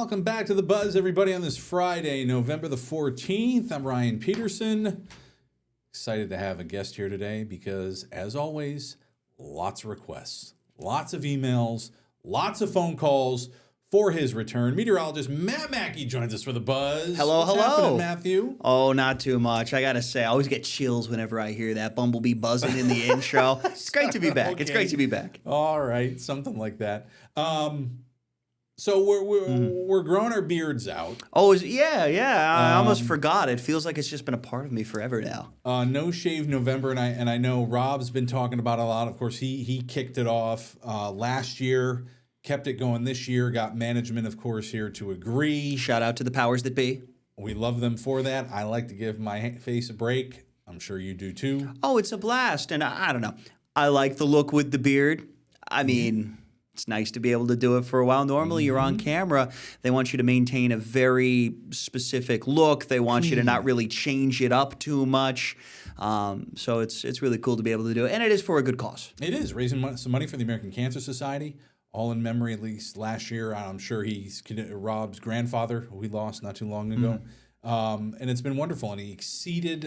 Welcome back to The Buzz, everybody, on this Friday, November the 14th. I'm Ryan Peterson. Excited to have a guest here today because, as always, lots of requests, lots of emails, lots of phone calls for his return. Meteorologist Matt Mackey joins us for The Buzz. Hello. What's happening, Matthew? Oh, not too much. I got to say, I always get chills whenever I hear that bumblebee buzzing in the intro. It's great to be back. Okay. It's great to be back. All right, something like that. So we're growing our beards out. Oh, yeah. I almost forgot. It feels like it's just been a part of me forever now. No Shave November, and I know Rob's been talking about it a lot. Of course, he kicked it off last year, kept it going this year, got management, of course, here to agree. Shout out to the powers that be. We love them for that. I like to give my face a break. I'm sure you do too. Oh, it's a blast. And I don't know. I like the look with the beard. I mean... It's nice to be able to do it for a while. Normally, you're on camera. They want you to maintain a very specific look. They want you to not really change it up too much. So it's really cool to be able to do it. And it is for a good cause. It is, raising some money for the American Cancer Society. All in memory, at least last year. I'm sure he's Rob's grandfather, who we lost not too long ago. And it's been wonderful. And he exceeded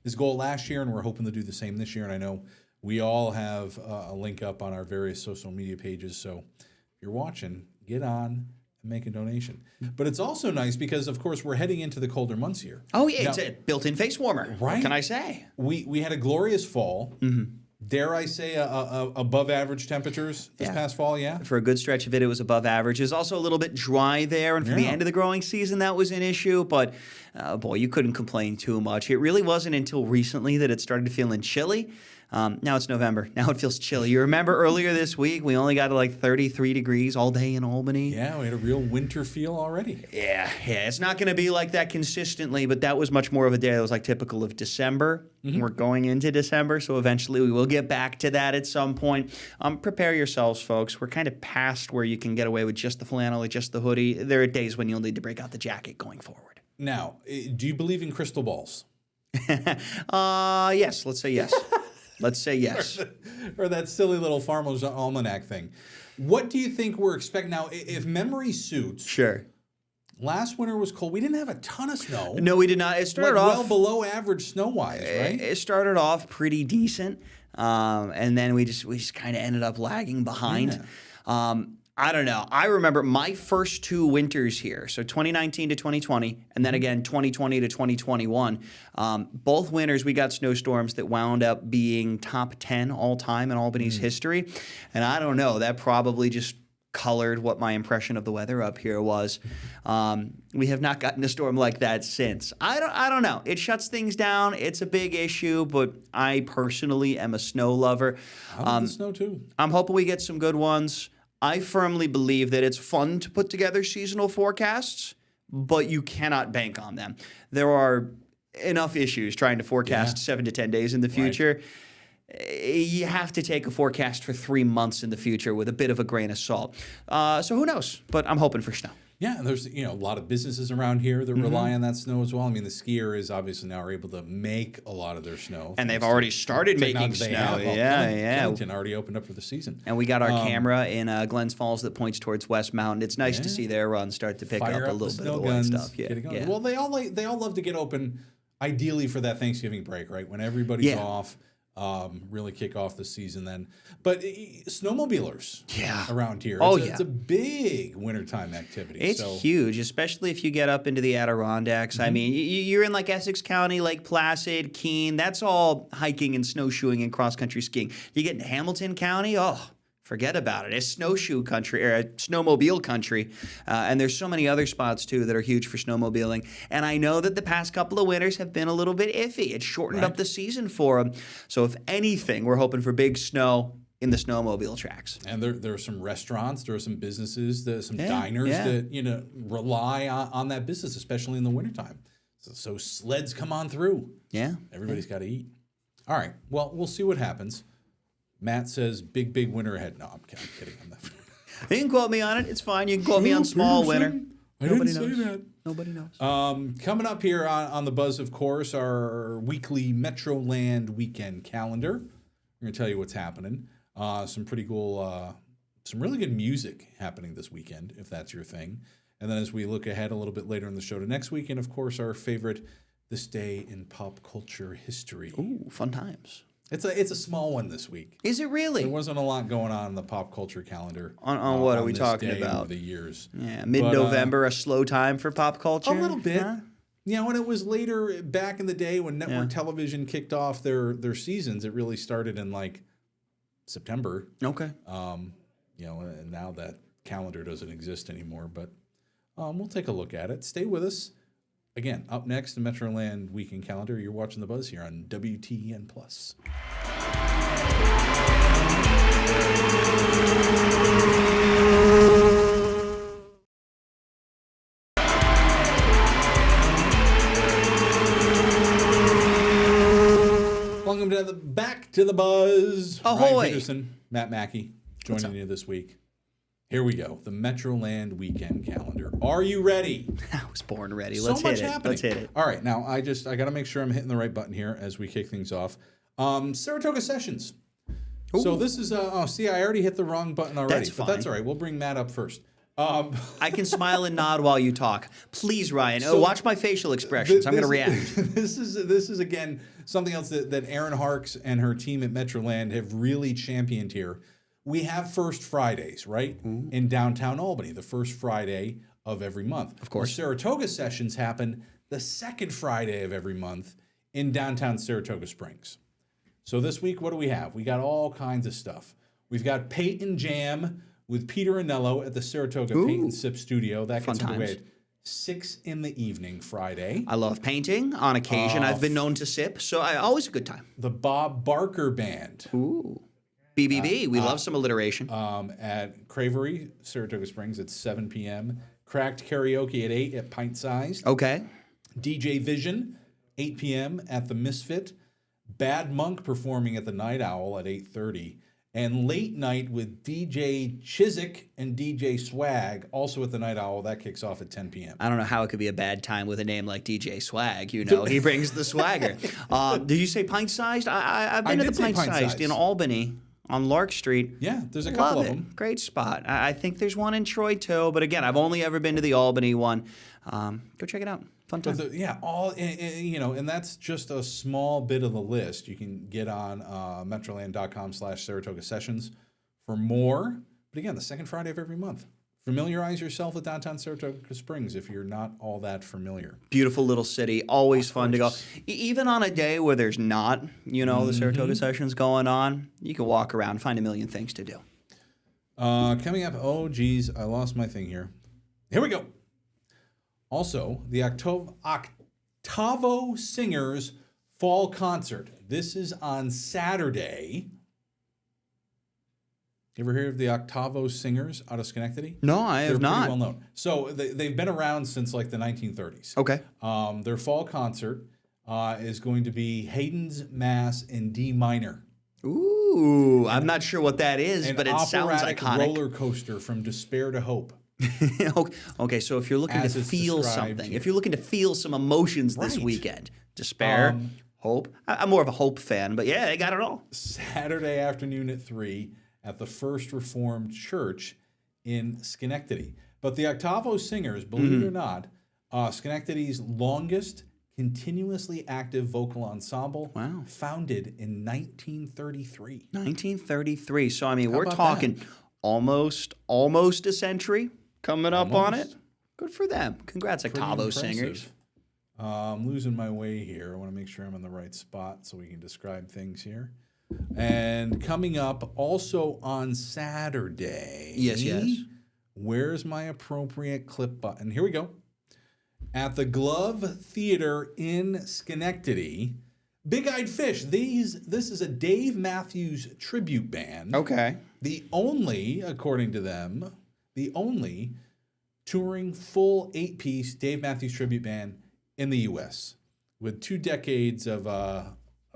his goal last year, and we're hoping to do the same this year. And I know we all have a link up on our various social media pages. So if you're watching, get on and make a donation. But it's also nice because, of course, we're heading into the colder months here. Oh, yeah. Now, It's a built-in face warmer. Right? What can I say? We had a glorious fall. Dare I say above average temperatures this past fall, yeah? For a good stretch of it, it was above average. It was also a little bit dry there, and for the end of the growing season, that was an issue. But, boy, you couldn't complain too much. It really wasn't until recently that it started feeling chilly. Now it's November. Now it feels chilly. You remember earlier this week, we only got to like 33 degrees all day in Albany? Yeah, we had a real winter feel already. Yeah. It's not going to be like that consistently, but that was much more of a day that was like typical of December. We're going into December, so eventually we will get back to that at some point. Prepare yourselves, folks. We're kind of past where you can get away with just the flannel or just the hoodie. There are days when you'll need to break out the jacket going forward. Now, do you believe in crystal balls? Yes. Let's say yes. Let's say yes. Or that silly little Farmer's Almanac thing. What do you think we're expecting now? If memory suits, Sure. last winter was cold. We didn't have a ton of snow. No, we did not. It started like off well below average snow-wise, right? It started off pretty decent, and then we just kind of ended up lagging behind. I don't know. I remember my first two winters here, so 2019 to 2020, and then again 2020 to 2021. Both winters we got snowstorms that wound up being top 10 all time in Albany's history, and I don't know. That probably just colored what my impression of the weather up here was. We have not gotten a storm like that since. I don't know. It shuts things down. It's a big issue, but I personally am a snow lover. I love the snow too. I'm hoping we get some good ones. I firmly believe that it's fun to put together seasonal forecasts, but you cannot bank on them. There are enough issues trying to forecast 7 to 10 days in the future. You have to take a forecast for 3 months in the future with a bit of a grain of salt. So who knows? But I'm hoping for snow. Yeah, and there's a lot of businesses around here that rely on that snow as well. I mean, the skiers obviously now are able to make a lot of their snow. And they've already started making snow. Killington already opened up for the season. And we got our camera in Glens Falls that points towards West Mountain. It's nice to see their run start to pick up a little bit of the white stuff. Yeah. Well, they all love to get open, ideally for that Thanksgiving break, right? When everybody's off. Really kick off the season then. But snowmobilers around here. It's a big wintertime activity. It's huge, especially if you get up into the Adirondacks. I mean, you're in like Essex County, Lake Placid, Keene. That's all hiking and snowshoeing and cross-country skiing. You get into Hamilton County, forget about it. It's snowshoe country, or snowmobile country. And there's so many other spots, too, that are huge for snowmobiling. And I know that the past couple of winters have been a little bit iffy. It shortened up the season for them. So if anything, we're hoping for big snow in the snowmobile tracks. And there are some restaurants, there are some businesses, some diners that rely on that business, especially in the wintertime. So sleds come on through. Yeah. Everybody's got to eat. All right. Well, we'll see what happens. Matt says, big winter ahead. No, I'm kidding. You can quote me on it. It's fine. You can quote me on small winter. Nobody knows. Say that. Nobody knows. Coming up here on The Buzz, of course, our weekly Metroland weekend calendar. We're going to tell you what's happening. Some pretty cool some really good music happening this weekend, if that's your thing. And then as we look ahead a little bit later in the show to next week, and of course our favorite, This Day in Pop Culture History. Ooh, fun times. It's a small one this week. Is it really? There wasn't a lot going on the pop culture calendar. On what are we this talking day about? Over the years. Yeah, mid-November, a slow time for pop culture? A little bit. Huh? When it was later back in the day when network television kicked off their seasons, it really started in like September. Okay. And now that calendar doesn't exist anymore, but we'll take a look at it. Stay with us. Again, up next, the Metroland Weekend Calendar. You're watching The Buzz here on WTEN+. Welcome to back to The Buzz. Ahoy. Ryan Peterson, Matt Mackey, joining you this week. Here we go, the Metroland Weekend Calendar. Are you ready? I was born ready. So Let's much hit it. happening. Let's hit it. All right, now I got to make sure I'm hitting the right button here as we kick things off. Saratoga Sessions. Ooh. So this is see, I already hit the wrong button already, That's but that's fine. all right. We'll bring Matt up first. I can smile and nod while you talk. Please, Ryan. So watch my facial expressions. I'm going to react. This is again something else that Erin Harks and her team at Metroland have really championed here. We have First Fridays, right, in downtown Albany, the first Friday of every month. Of course. The Saratoga Sessions happen the second Friday of every month in downtown Saratoga Springs. So this week, what do we have? We got all kinds of stuff. We've got Paint and Jam with Peter Anello at the Saratoga Paint and Sip Studio. That Fun gets underway times. at 6 in the evening Friday. I love painting. On occasion, I've been known to sip, so always a good time. The Bob Barker Band Ooh. BBB. We love some alliteration. at Cravery, Saratoga Springs at 7 p.m. Cracked Karaoke at 8 at Pint Sized. Okay. DJ Vision, 8 p.m. at the Misfit. Bad Monk performing at the Night Owl at 8:30. And Late Night with DJ Chiswick and DJ Swag, also at the Night Owl. That kicks off at 10 p.m. I don't know how it could be a bad time with a name like DJ Swag. He brings the swagger. Did you say Pint Sized? I've been to did the say Pint Pint Sized Sized. in Albany on Lark Street. Yeah, there's a couple Love of it. them. Great spot. I think there's one in Troy too, but again, I've only ever been to the Albany one. Go check it out. Fun time. But and that's just a small bit of the list. You can get on metroland.com/Saratoga Sessions for more. But again, the second Friday of every month. Familiarize yourself with downtown Saratoga Springs if you're not all that familiar. Beautiful little city. Always fun to go. Even on a day where there's not, the Saratoga Sessions going on, you can walk around, find a million things to do. Coming up, oh geez, I lost my thing here. Here we go. Also, the Octavo Singers Fall Concert. This is on Saturday. You ever heard of the Octavo Singers out of Schenectady? No, I have They're not. pretty well known. So they've been around since like the 1930s. Okay. Their fall concert is going to be Haydn's Mass in D minor. Ooh, I'm not sure what that is, but it sounds operatic iconic. roller coaster from despair to hope. Okay, so if you're looking As to it's feel described something, here. if you're looking to feel some emotions this Right. weekend, despair, hope. I'm more of a hope fan, but yeah, they got it all. Saturday afternoon at 3 at the First Reformed Church in Schenectady. But the Octavo Singers, believe it or not, Schenectady's longest continuously active vocal ensemble, Wow. founded in 1933. 1933. So I mean, we're about talking almost a century coming up on it. Good for them. Congrats, Pretty Octavo impressive. Singers. I'm losing my way here. I want to make sure I'm in the right spot so we can describe things here. And coming up also on Saturday. Yes. Where's my appropriate clip button? Here we go. At the Glove Theater in Schenectady, Big Eyed Fish. This is a Dave Matthews tribute band. Okay. The only, according to them, the only touring full 8-piece Dave Matthews tribute band in the U.S. with 2 decades of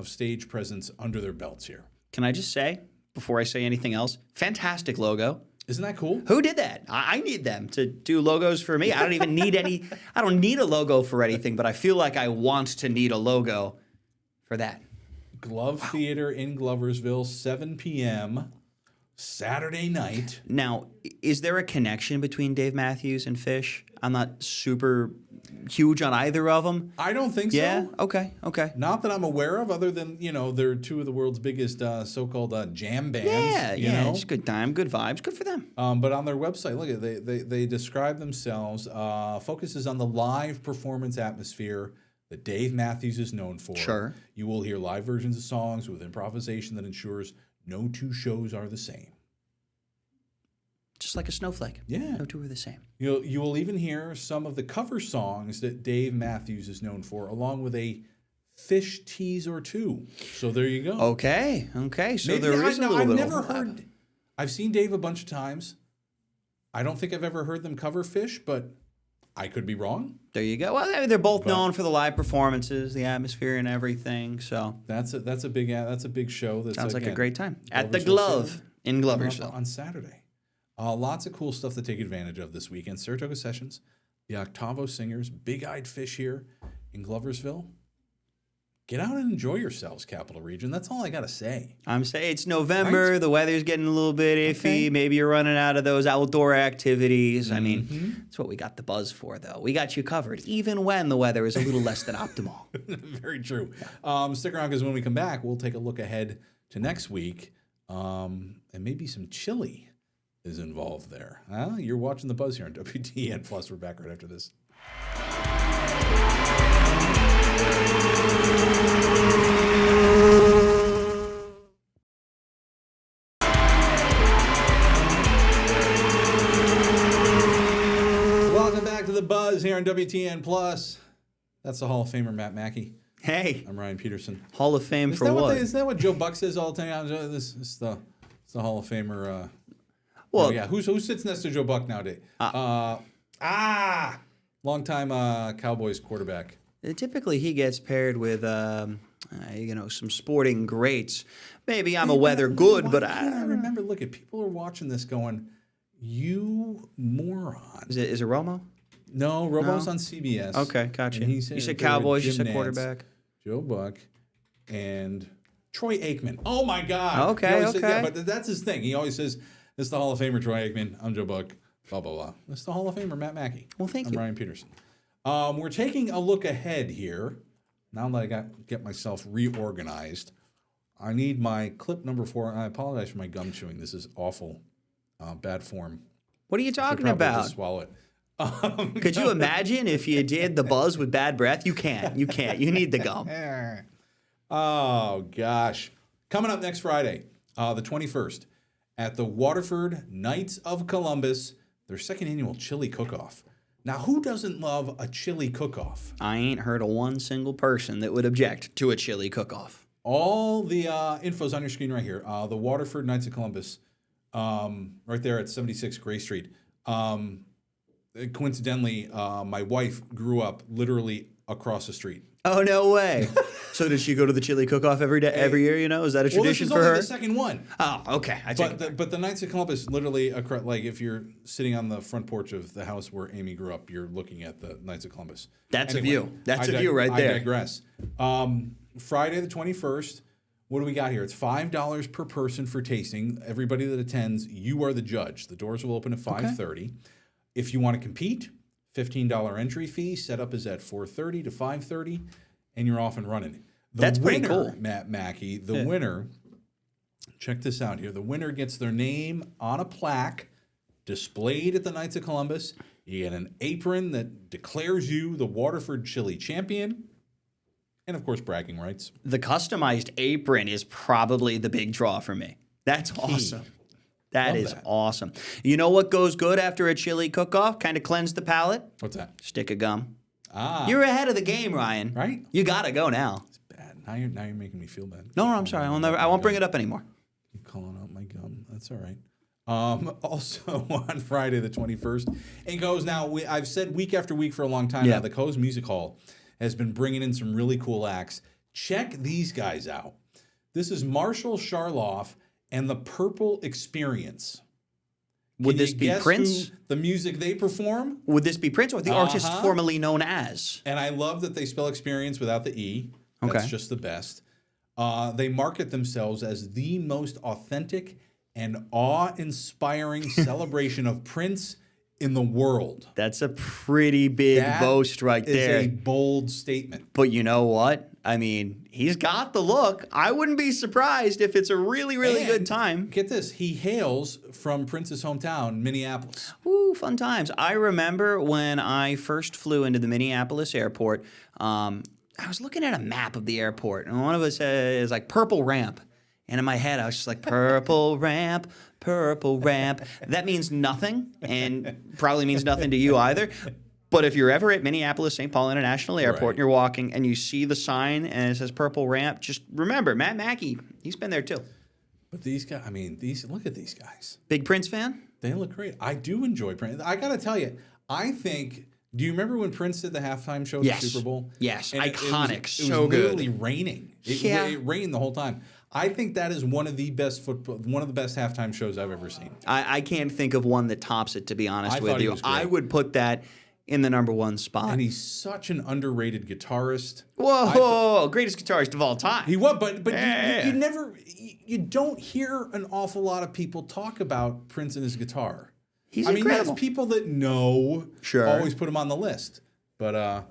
stage presence under their belts here. Can I just say, before I say anything else, fantastic logo. Isn't that cool? Who did that? I need them to do logos for me. I don't even need any. I don't need a logo for anything, but I feel like I want to need a logo for that. Glove Theater in Gloversville, 7 p.m. Saturday night. Now, is there a connection between Dave Matthews and Fish? I'm not super huge on either of them. I don't think Yeah? so. Okay. Not that I'm aware of, other than, they're two of the world's biggest so-called jam bands. Yeah. It's a good time, good vibes, good for them. But on their website, look at they describe themselves, focuses on the live performance atmosphere that Dave Matthews is known for. Sure. You will hear live versions of songs with improvisation that ensures no two shows are the same. Just like a snowflake. Yeah. No two are the same. You will even hear some of the cover songs that Dave Matthews is known for, along with a Fish tease or two. So there you go. Okay. So Maybe there is a little I've bit never of overlap. heard. I've seen Dave a bunch of times. I don't think I've ever heard them cover Fish, but I could be wrong. There you go. Well, they're both known for the live performances, the atmosphere, and everything. So That's a big show. That sounds like a great time at the Gloversville Glove Theater. in Gloversville. On Saturday. Lots of cool stuff to take advantage of this weekend. Saratoga Sessions, the Octavo Singers, Big Eyed Fish here in Gloversville. Get out and enjoy yourselves, Capital Region. That's all I got to say. I'm saying it's November. Right. The weather's getting a little bit iffy. Okay. Maybe you're running out of those outdoor activities. I mean, Mm-hmm. that's what we got the buzz for, though. We got you covered, even when the weather is a little less than optimal. Very true. Stick around because when we come back, we'll take a look ahead to next week, and maybe some chili is involved there. You're watching The Buzz here on WTEN Plus. We're back right after this. Welcome back to The Buzz here on WTEN Plus. That's the Hall of Famer, Matt Mackey. Hey, I'm Ryan Peterson. Hall of Fame Is for that what? is that what Joe Buck says all the time? This is the Hall of Famer. Well, Who sits next to Joe Buck nowadays? Longtime Cowboys quarterback. typically he gets paired with, some sporting greats. Maybe I'm a weather good, but I remember. Look at people are watching this going, "You moron!" Is it Romo? No, Robo's No? on CBS. Okay, gotcha. And You said Cowboys, you said quarterback. Joe Buck, and Troy Aikman. Oh my God! Okay, He always says- okay. yeah, but that's his thing. He always says, "This is the Hall of Famer, Troy Aikman. I'm Joe Buck." Blah blah blah. This is the Hall of Famer, Matt Mackey. Well, thank I'm you. Ryan Peterson. We're taking a look ahead here. Now that I get myself reorganized, I need my clip number 4. I apologize for my gum chewing. This is awful, bad form. What are you Should talking probably about? just swallow it. Could you imagine if you did the buzz with bad breath? You can't. You need the gum. Oh, gosh. Coming up next Friday, the 21st, at the Waterford Knights of Columbus, their second annual chili cook-off. Now, who doesn't love a chili cook-off? I ain't heard of one single person that would object to a chili cook-off. All the info's on your screen right here. The Waterford Knights of Columbus, right there at 76 Gray Street. Coincidentally, my wife grew up literally across the street. Oh, no way. So does she go to the chili cook-off every year, you know? Is that a Well, this tradition is for only her? the second one. Oh, okay. I take it back. But the Knights of Columbus, literally, like if you're sitting on the front porch of the house where Amy grew up, you're looking at the Knights of Columbus. That's a view. That's a view right there. I digress. Friday the 21st, what do we got here? It's $5 per person for tasting. Everybody that attends, you are the judge. The doors will open at 5:30. If you want to compete, $15 entry fee. Setup is at 4:30 to 5:30, and you're off and running. That's pretty cool. Matt Mackey, the winner, check this out here. The winner gets their name on a plaque displayed at the Knights of Columbus. You get an apron that declares you the Waterford Chili Champion. And, of course, bragging rights. The customized apron is probably the big draw for me. That's awesome. That Love is that. awesome. You know what goes good after a chili cook-off? Kind of cleanse the palate? What's that? Stick of gum. Ah. You're ahead of the game, Ryan. Right? You got to go now. It's bad. Now you're making me feel bad. No, I'm sorry. I won't bring it up anymore. You're calling out my gum. That's all right. Also on Friday the 21st, it goes now. I've said week after week for a long time now. The Coe's Music Hall has been bringing in some really cool acts. Check these guys out. This is Marshall Charloff and the Purple Experience. Would Can this you be guess Prince? who the music they perform? Would this be Prince or the artist formerly known as? And I love that they spell experience without the E. That's Okay. just the best. They market themselves as the most authentic and awe-inspiring celebration of Prince in the world. That's a pretty big boast right there. Is a bold statement. But you know what? I mean, he's got the look. I wouldn't be surprised if it's a really, really good time. Get this. He hails from Prince's hometown, Minneapolis. Ooh, fun times. I remember when I first flew into the Minneapolis airport, I was looking at a map of the airport, and one of us is like Purple Ramp. And in my head, I was just like, purple ramp, purple ramp. That means nothing, and probably means nothing to you either. But if you're ever at Minneapolis St. Paul International Airport and you're walking and you see the sign and it says purple ramp, just remember, Matt Mackey, he's been there too. But these guys, I mean, look at these guys. Big Prince fan? They look great. I do enjoy Prince. I got to tell you, I think, do you remember when Prince did the halftime show at the Super Bowl? Yes, And iconic, it was literally raining. It rained the whole time. I think that is one of the best halftime shows I've ever seen. I can't think of one that tops it, to be honest with you. I would put that in the #1 spot. And he's such an underrated guitarist. Whoa, greatest guitarist of all time. He was, but you don't hear an awful lot of people talk about Prince and his guitar. He's incredible. There's people that know always put him on the list. But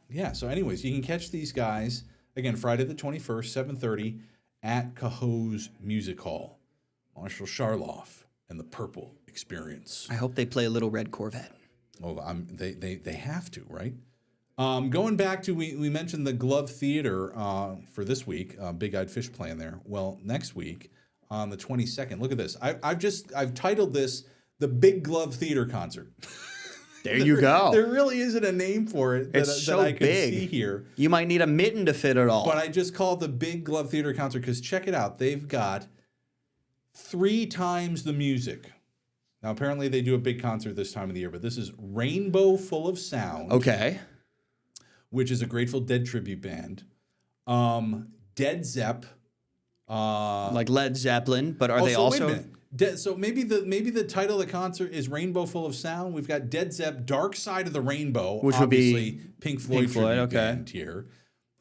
yeah, so anyways, you can catch these guys, again, Friday the 21st, 7:30, at Cahoe's Music Hall. Marshall Charloff and the Purple Experience. I hope they play a Little Red Corvette. Oh, they have to, right? Going back to, we mentioned the Glove Theater for this week, Big Eyed Fish playing there. Well, next week on the 22nd, look at this. I've titled this the Big Glove Theater Concert. There you go. There really isn't a name for it that I can see here. You might need a mitten to fit it all. But I just called the Big Glove Theater Concert because check it out. They've got 3 times the music. Now, apparently they do a big concert this time of the year, but this is Rainbow Full of Sound. Okay. Which is a Grateful Dead tribute band. Dead Zepp. Like Led Zeppelin, but are they also... Wait a minute. So maybe the title of the concert is Rainbow Full of Sound. We've got Dead Zepp, Dark Side of the Rainbow, which obviously would be Pink Floyd tribute band here.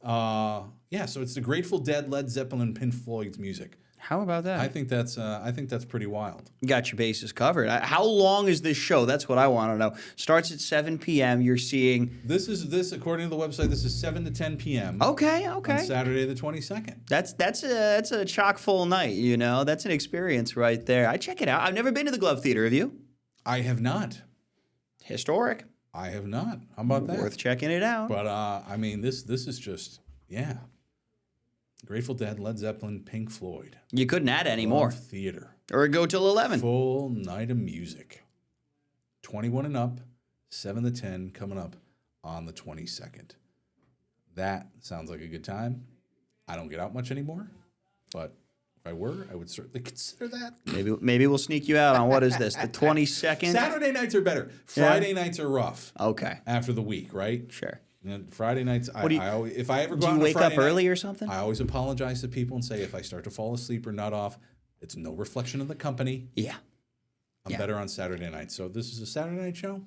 Yeah, so it's the Grateful Dead, Led Zeppelin, and Pink Floyd's music. How about that? I think that's pretty wild. Got your bases covered. How long is this show? That's what I want to know. Starts at 7 p.m. You're seeing... This according to the website, this is 7 to 10 p.m. Okay. On Saturday the 22nd. That's a chock full night, you know? That's an experience right there. I check it out. I've never been to the Glove Theater. Have you? I have not. Historic. I have not. How about that? Worth checking it out. But, I mean, this is just, yeah. Grateful Dead, Led Zeppelin, Pink Floyd. You couldn't add any more. Theater. Or go till 11. Full night of music. 21 and up, 7 to 10 coming up on the 22nd. That sounds like a good time. I don't get out much anymore, but if I were, I would certainly consider that. Maybe we'll sneak you out on, what is this, the 22nd? Saturday nights are better. Friday nights are rough. Okay. After the week, right? Sure. And Friday nights, if I ever go out do you wake up early or something? I always apologize to people and say if I start to fall asleep or nod off, it's no reflection of the company. Yeah. I'm better on Saturday night. So if this is a Saturday night show,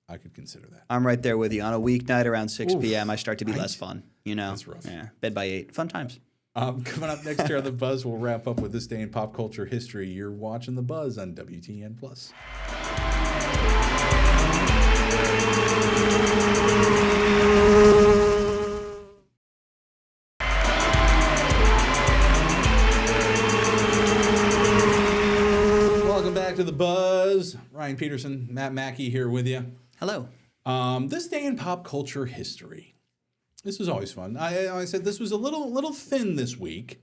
I could consider that. I'm right there with you. On a weeknight around 6 p.m., I start to be less fun. You know? That's rough. Yeah. Bed by 8. Fun times. Coming up next year on The Buzz, we'll wrap up with This Day in Pop Culture History. You're watching The Buzz on WTEN+. Welcome back to The Buzz. Ryan Peterson, Matt Mackey here with you. Hello. This Day in Pop Culture History. This was always fun. I said this was a little thin this week,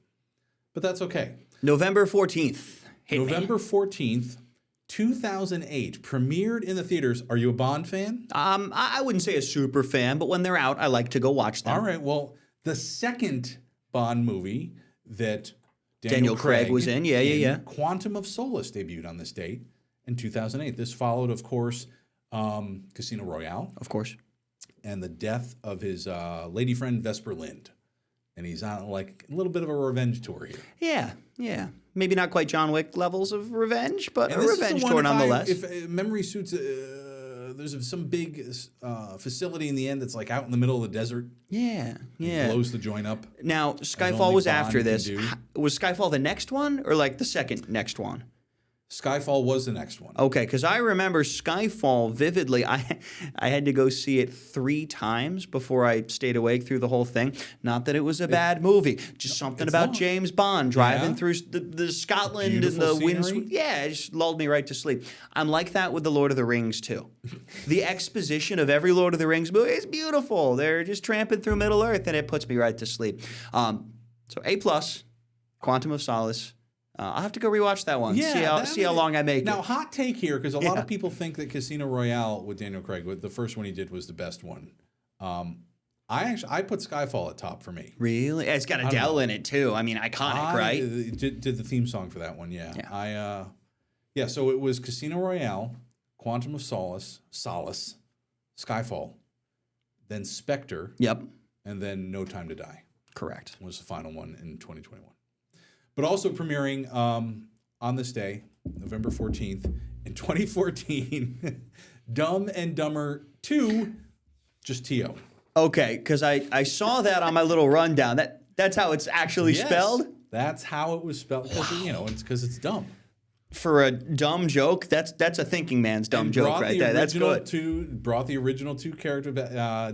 but that's okay. November 14th. November 14th, 2008, premiered in the theaters. Are you a Bond fan? I wouldn't say a super fan, but when they're out, I like to go watch them. All right. Well, the second Bond movie that Daniel Craig was in, yeah. Quantum of Solace debuted on this date in 2008. This followed, of course, Casino Royale. Of course. And the death of his lady friend, Vesper Lynd. And he's on like a little bit of a revenge tour here. Yeah. Maybe not quite John Wick levels of revenge, but a revenge tour nonetheless. If memory suits the there's some big facility in the end that's like out in the middle of the desert. Yeah, It yeah. blows the joint up. Now, only Skyfall was Bond after can this. do. Was Skyfall the next one or like the second next one? Skyfall was the next one. Okay, because I remember Skyfall vividly. I had to go see it 3 times before I stayed awake through the whole thing. Not that it was a bad movie, just something it's about long. James Bond driving Yeah. through the Scotland Beautiful and the wind. scenery. Yeah, it just lulled me right to sleep. I'm like that with the Lord of the Rings too. The exposition of every Lord of the Rings movie is beautiful. They're just tramping through Middle Earth, and it puts me right to sleep. So A+, Quantum of Solace. I'll have to go rewatch that one. Yeah, see how long I make Now, it. hot take here, because a lot Yeah. of people think that Casino Royale with Daniel Craig, the first one he did, was the best one. I put Skyfall at top for me. Really? It's got Adele in it too. I mean, iconic, right? Did the theme song for that one, yeah. Yeah. So it was Casino Royale, Quantum of Solace, Skyfall, then Spectre, Yep. and then No Time to Die Correct. was the final one in 2021. But also premiering on this day, November 14th, in 2014, Dumb and Dumber 2, just T.O. Okay, because I saw that on my little rundown. That's how it's actually Yes, spelled? That's how it was spelled. It's because it's dumb. For a dumb joke, that's a thinking man's dumb joke right there. That's good. Brought the original 2 characters,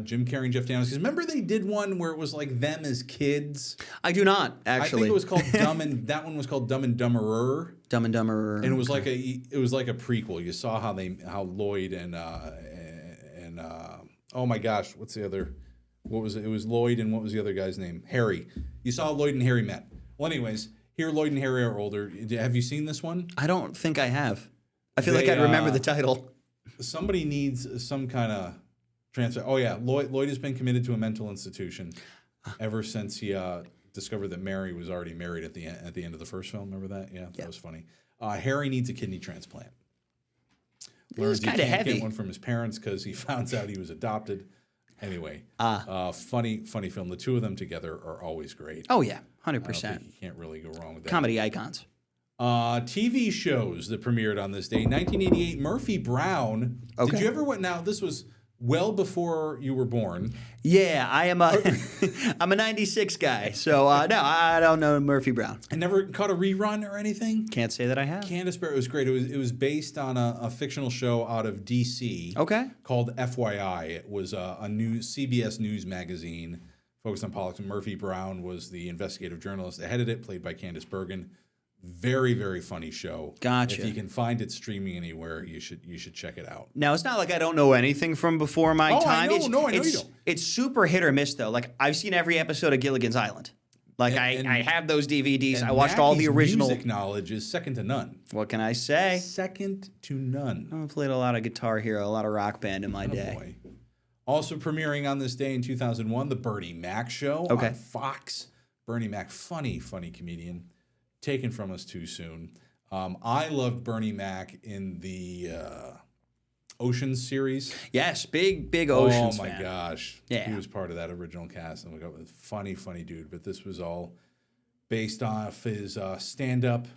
Jim Carrey and Jeff Daniels. Because remember they did one where it was like them as kids. I do not I actually. think it was called that one was called Dumb and Dumberer. Dumb and Dumber. And it was like a prequel. You saw how Lloyd and oh my gosh, what's the other? What was it? It was Lloyd and what was the other guy's name? Harry. You saw Lloyd and Harry met. Well, anyways. Here, Lloyd and Harry are older. Have you seen this one? I don't think I have. I feel like I'd remember the title. Somebody needs some kind of transfer. Oh, yeah. Lloyd has been committed to a mental institution ever since he discovered that Mary was already married at the end of the first film. Remember that? Yeah, that was funny. Harry needs a kidney transplant. Learns he can't heavy. get one from his parents because he found out he was adopted. Anyway, funny film. The 2 of them together are always great. Oh yeah, I don't 100%. think you can't really go wrong with that. Comedy icons. TV shows that premiered on this day. 1988, Murphy Brown. Okay. Did you ever? Now, this was well before you were born. Yeah, I am I'm a 96 guy, so no, I don't know Murphy Brown. I never caught a rerun or anything. Can't say that I have. Candace Barrett was great. It was based on a fictional show out of D.C. Okay. called FYI. It was a new CBS News magazine focused on politics. Murphy Brown was the investigative journalist that headed it, played by Candace Bergen. Very, very funny show. Gotcha. If you can find it streaming anywhere, you should check it out. Now, it's not like I don't know anything from before my time. I know you don't. It's super hit or miss, though. Like, I've seen every episode of Gilligan's Island. Like, I have those DVDs. I watched all the original. Music knowledge is second to none. What can I say? Second to none. I played a lot of Guitar Hero, a lot of Rock Band in my day. Boy. Also premiering on this day in 2001, The Bernie Mac Show on Fox. Bernie Mac, funny comedian. Taken from us too soon. I loved Bernie Mac in the Oceans series. Yes, big Oceans Oh my fan. gosh. Yeah. He was part of that original cast. And we got funny dude. But this was all based off his stand-up.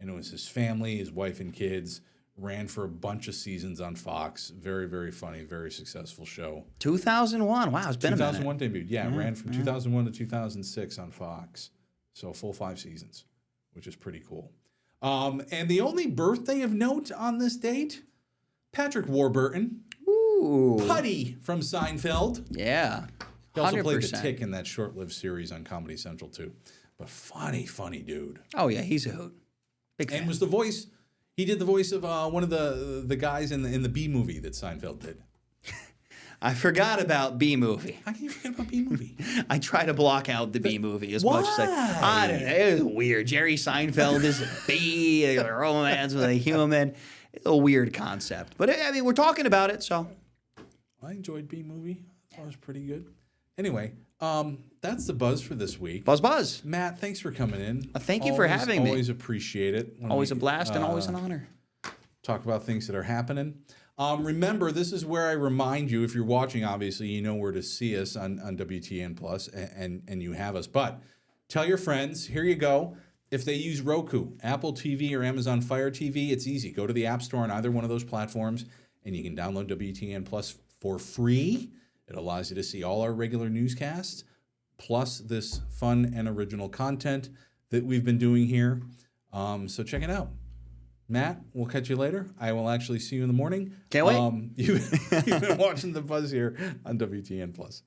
And it was his family, his wife and kids. Ran for a bunch of seasons on Fox. Very, very funny, very successful show. 2001. Wow, it's been a minute. 2001 debuted. Yeah, ran from 2001 to 2006 on Fox. So full 5 seasons, which is pretty cool. And the only birthday of note on this date, Patrick Warburton. Ooh. Putty from Seinfeld. Yeah. He also 100%. played the Tick in that short-lived series on Comedy Central, too. But funny dude. Oh, yeah, he's a hoot. Big fan. And was the voice... He did the voice of one of the guys in the B movie that Seinfeld did. I forgot about B movie. How can you forget about B movie? I try to block out the B movie as much as I don't know. It was weird. Jerry Seinfeld is a bee, a romance with a human. It's a weird concept. But I mean, we're talking about it, so. I enjoyed B movie. I thought it was pretty good. Anyway, that's the buzz for this week. Buzz. Matt, thanks for coming in. Thank you for having me. Always appreciate it. when Always we, a blast and always an honor. Talk about things that are happening. Remember, this is where I remind you, if you're watching, obviously, you know where to see us on WTN Plus, and you have us. But tell your friends, here you go. If they use Roku, Apple TV, or Amazon Fire TV, it's easy. Go to the App Store on either one of those platforms and you can download WTN Plus for free. It allows you to see all our regular newscasts, plus this fun and original content that we've been doing here. So check it out. Matt, we'll catch you later. I will actually see you in the morning. Can't wait. You've been watching The Buzz here on WTN Plus.